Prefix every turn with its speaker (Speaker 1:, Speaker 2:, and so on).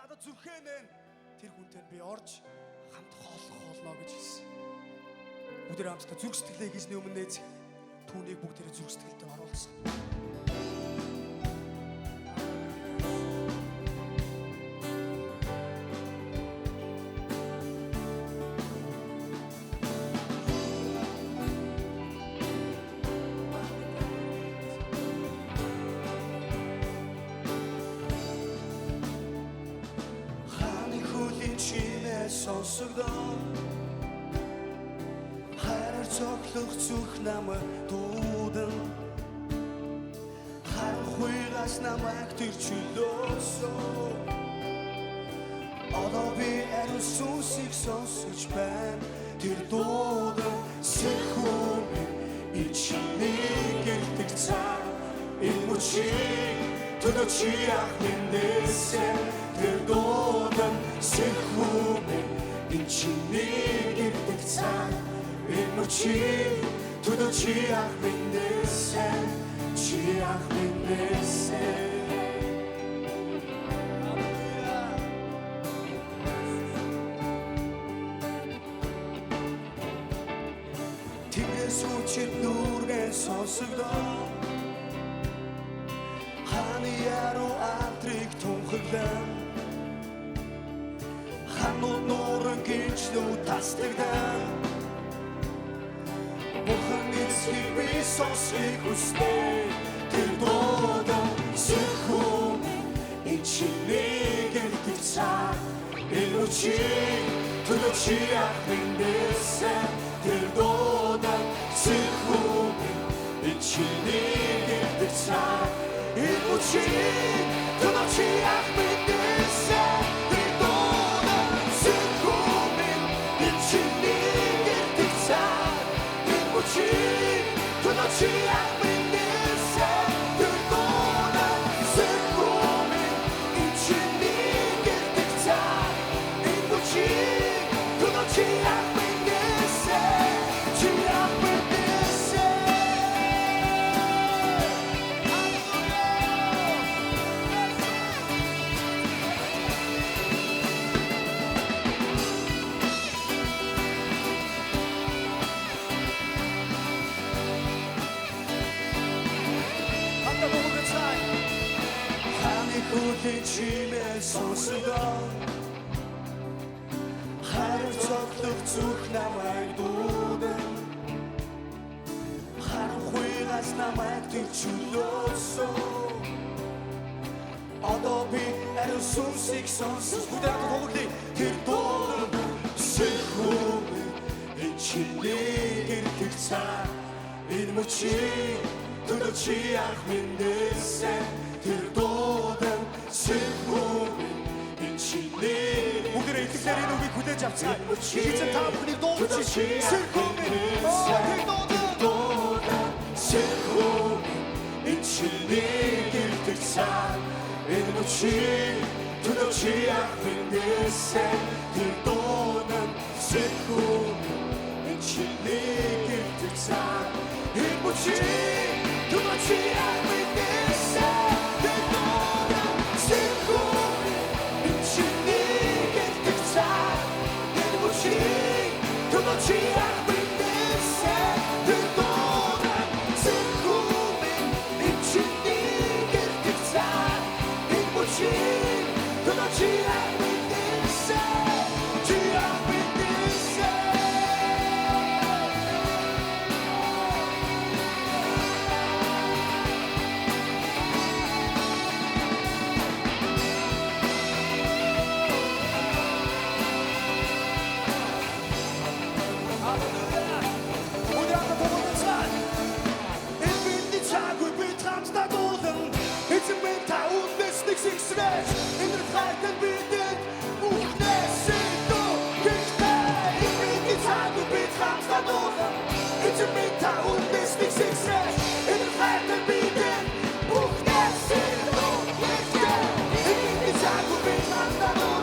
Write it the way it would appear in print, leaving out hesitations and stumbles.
Speaker 1: надад зүрхээ мэн тэр хүнтэй би орж хамт хооллох болно гэж хэлсэн. Бүгд хамтдаа зүрх сэтгэлээ хийсний өмнө нээц түүнийг бүгдээрээ зүрх сэтгэлдээ оруулсан. Сонсогдоо хайраар цоглох зүрх намайг дуудан харанхуйгаас намайг тэр чөлөөсөн одоо би ариун сүнсийг сонсож байна тэр дуудан сэхүүн ичнийг гэрдэг цаа энэ мөчийг төлөө чи ах минээсээ тэр дуудан сэхүүн ичнийг гэрдэг цаа энэ мөчийг төлөө чи ах минээсээ чи ах минээсээ Сүчит нүргэн сонсогдоо Ханы яруу амтрыг тунхаглан Ханууд нууран гинчнүү тастагдан Бухан эцгийг би сонсхийг хүснэ Тэр дуудан сэхүүн ичнийг гэрдэг цаа Энэ мөчийг төлөө чи ах минээсээ Тэр дуудан сэхүүн ичнийг гэрдэг цаа Энэ мөчийг төлөө чи ах минээсээ Тэр дуудан сэхүүн ичнийг гэрдэг цаа Энэ мөчийг төлөө чи ах минээсээ Тэр дуудан сэхүүн ичнийг гэрдэг цаа Энэ мөчийг төлөө чи ах Хүлэн чимээ сонсогдоо Хайр цоглох зүрх намайг дуудан Харанхуйгаас намайг тэр чөлөөсөн Одоо би ариун сүнсийг сонсож Бүгдээ хамтдаа тэр дуудан сэхүүн ичнийг гэрдэг цаа Энэ мөчийг төлөө чи ах минээсээ Тэр дуудан сэхүүн ичнийг бүгдээ итгэл нүгийг хүлээж авцгаая. Эзэн та бүхнийг дуудаж сэхүүн тэр дуудан сэхүүн ичнийг гэрдэг цаа Энэ мөчийг төлөө чи ах минээсээ Тэр дуудан сэхүүн ичнийг гэрдэг цаа Энэ мөчийг төлөө чи ах минээсээ She ach minээсээ тэр дуудан сэхүүн ичнийг гэрдэг цаа Энэ мөчийг төлөө чи ах минээсээ чи ах минээсээ In der Freitag bietet Buchnässig du Kichtei Ich bin gezahlt, du betragst da durch Bitte mit da und ist nicht sexrecht In der Freitag bietet Buchnässig du Kichtei Ich bin gezahlt, du betragst da durch